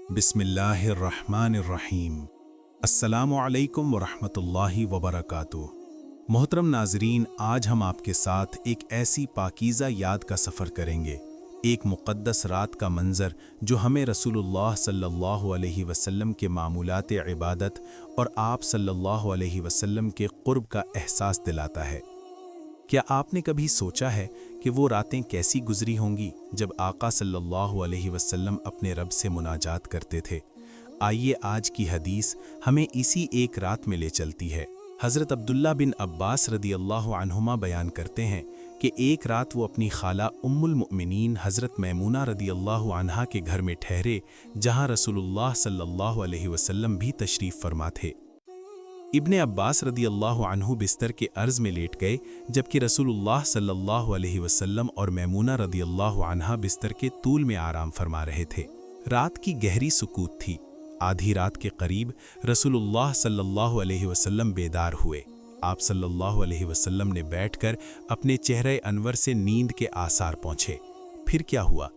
बिस्मिल्लाहिर्रहमानिर्रहीम। अस्सलामु अलैकुम वरहमतुल्लाहि वबरकातुह। मोहतरम नाजरीन, आज हम आपके साथ एक ऐसी पाकीज़ा याद का सफ़र करेंगे, एक मुक़द्दस रात का मंज़र जो हमें रसूलुल्लाह सल्लल्लाहु अलैहि वसल्लम के मामूलात इबादत और आप सल्लल्लाहु अलैहि वसल्लम के क़ुर्ब का एहसास दिलाता है। क्या आपने कभी सोचा है कि वो रातें कैसी गुजरी होंगी जब आका सल्लल्लाहु अलैहि वसल्लम अपने रब से मुनाजात करते थे? आइए आज की हदीस हमें इसी एक रात में ले चलती है। हज़रत अब्दुल्ला बिन अब्बास रदियल्लाहु अन्हुमा बयान करते हैं कि एक रात वो अपनी खाला उम्मुल मुमिनीन हज़रत मैमूना रदियल्लाहु अन्हा के घर में ठहरे, जहाँ रसूलुल्लाह सल्लल्लाहु अलैहि वसल्लम भी तशरीफ़ फरमा थे। इब्ने अब्बास रदियल्लाहु अन्हु बिस्तर के अर्ज़ में लेट गए, जबकि रसूलुल्लाह सल्लल्लाहु अलैहि वसल्लम और मैमूना रदियल्लाहु अन्हा बिस्तर के तूल में आराम फरमा रहे थे। रात की गहरी सुकूत थी। आधी रात के करीब रसूलुल्लाह सल्लल्लाहु अलैहि वसल्लम बेदार हुए। आप सल्लल्लाहु अलैहि वसल्लम ने बैठकर अपने चेहरे अनवर से नींद के आसार पहुँचे। फिर क्या हुआ?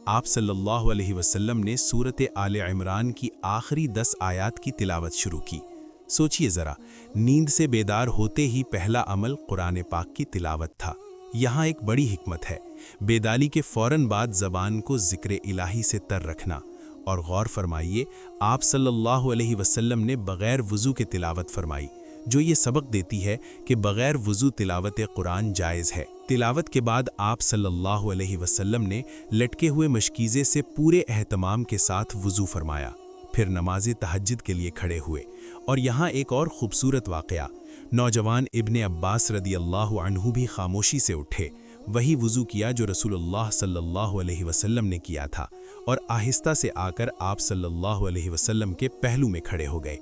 आप सल्लल्लाहु अलैहि वसल्लम ने सूरत आले इमरान की आखिरी 10 आयात की तिलावत शुरू की। सोचिए ज़रा, नींद से बेदार होते ही पहला अमल कुरान पाक की तिलावत था। यहाँ एक बड़ी हिकमत है, बेदारी के फ़ौरन बाद ज़बान को ज़िक्र इलाही से तर रखना। और गौर फरमाइए, आप सल्लल्लाहु अलैहि वसल्लम ने बग़ैर वज़ू के तिलावत फरमाई, जो ये सबक देती है कि बग़ैर वज़ू तिलावत कुरान जायज़ है। तिलावत के बाद आप सल्लल्लाहु अलैहि वसल्लम ने लटके हुए मशकीज़े से पूरे एहतमाम के साथ वज़ू फरमाया, फिर नमाज़े तहज्जुद के लिए खड़े हुए। और यहाँ एक और ख़ूबसूरत वाक़या, नौजवान इब्ने अब्बास रदियल्लाहु अन्हु भी खामोशी से उठे, वही वज़ू किया जो रसूलुल्लाह सल्लल्लाहु अलैहि वसल्लम ने किया था, और आहिस्ता से आकर आप सल्लल्लाहु अलैहि वसल्लम के पहलू में खड़े हो गए।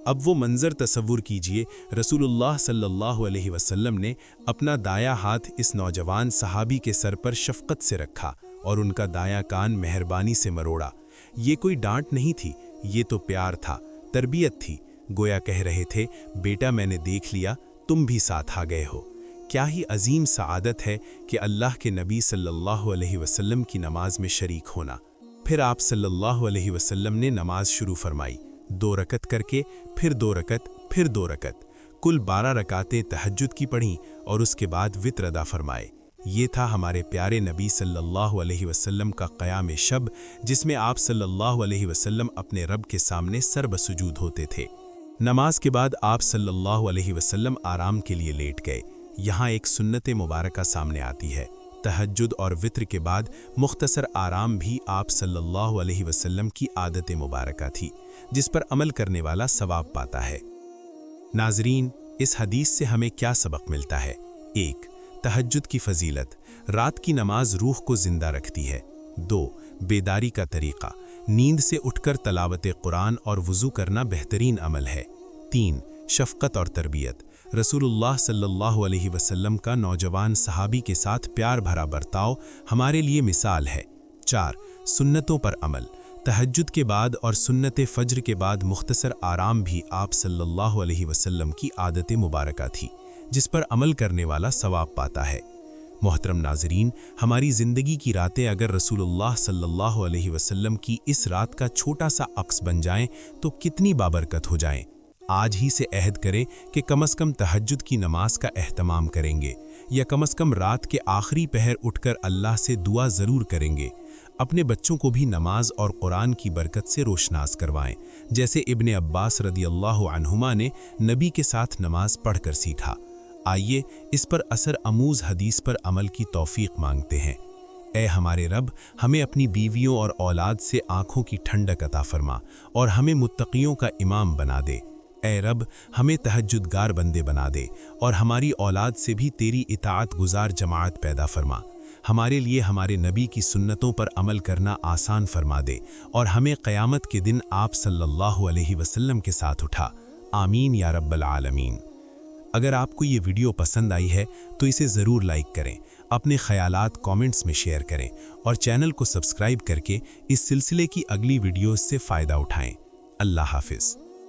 अब वो मंज़र तसव्वुर कीजिए, रसूलुल्लाह सल्लल्लाहु अलैहि वसल्लम ने अपना दाया हाथ इस नौजवान सहाबी के सर पर शफ़क़त से रखा और उनका दाया कान मेहरबानी से मरोड़ा। ये कोई डांट नहीं थी, ये तो प्यार था, तरबियत थी। गोया कह रहे थे, बेटा मैंने देख लिया, तुम भी साथ आ गए हो। क्या ही अजीम सआदत है कि अल्लाह के नबी सल्लल्लाहु अलैहि वसल्लम की नमाज में शरीक होना। फिर आप सल्लल्लाहु अलैहि वसल्लम ने नमाज शुरू फरमाई, 2 रकत करके, फिर 2 रकत, फिर 2 रकत, कुल 12 रकातें तहज्जुद की पढ़ीं और उसके बाद वित्र अदा फरमाए। ये था हमारे प्यारे नबी सल्लल्लाहु अलैहि वसल्लम का क़याम शब, जिसमें आप सल्लल्लाहु अलैहि वसल्लम अपने रब के सामने सरबसुजूद होते थे। नमाज के बाद आप सल्लल्लाहु अलैहि वसल्लम आराम के लिए लेट गए। यहाँ एक सुन्नत मुबारका सामने आती है। तहज्जुद और वित्र के बाद मुख्तसर आराम भी आप सल्लल्लाहु अलैहि वसल्लम की आदत मुबारका थी, जिस पर अमल करने वाला सवाब पाता है। नाजरीन, इस हदीस से हमें क्या सबक मिलता है? 1. तहज्जुद की फजीलत, रात की नमाज रूह को जिंदा रखती है। 2. बेदारी का तरीक़ा, नींद से उठकर तलावत कुरान और वज़ू करना बेहतरीन अमल है। 3. शफ़क़त और तरबियत, रसूलुल्लाह सल्लल्लाहु अलैहि वसल्लम का नौजवान सहाबी के साथ प्यार भरा बर्ताव हमारे लिए मिसाल है। 4. सुन्नतों पर अमल, तहज्जुद के बाद और सुन्नत फ़ज्र के बाद मुख्तसर आराम भी आप सल्लल्लाहु अलैहि वसल्लम की आदत मुबारका थी, जिस पर अमल करने वाला सवाब पाता है। मोहतरम नाज़रीन, हमारी ज़िंदगी की रातें अगर रसूलुल्लाह सल्लल्लाहु अलैहि वसल्लम की इस रात का छोटा सा अक्स बन जाएं तो कितनी बाबरकत हो जाएं। आज ही से अहद करें कि कम से कम तहज्जुद की नमाज का एहतमाम करेंगे, या कम से कम रात के आखिरी पहर उठकर अल्लाह से दुआ ज़रूर करेंगे। अपने बच्चों को भी नमाज और कुरान की बरकत से रोशनास करवाएं, जैसे इब्ने अब्बास रदियल्लाहु अन्हुमा ने नबी के साथ नमाज पढ़कर सीखा। आइए इस पर असर अमूज़ हदीस पर अमल की तौफीक मांगते हैं। ऐ हमारे रब, हमें अपनी बीवियों और औलाद से आँखों की ठंडक अता फरमा और हमें मुत्तक़ियों का इमाम बना दे। ऐ रब, हमें तहज्जुदगार बंदे बना दे और हमारी औलाद से भी तेरी इताअत गुजार जमाअत पैदा फरमा। हमारे लिए हमारे नबी की सुन्नतों पर अमल करना आसान फरमा दे और हमें क़यामत के दिन आप सल्लल्लाहु अलैहि वसल्लम के साथ उठा। आमीन या रब्बल आलमीन। अगर आपको ये वीडियो पसंद आई है तो इसे ज़रूर लाइक करें, अपने ख़यालात कमेंट्स में शेयर करें और चैनल को सब्सक्राइब करके इस सिलसिले की अगली वीडियोस से फ़ायदा उठाएं। अल्लाह हाफ़िज़।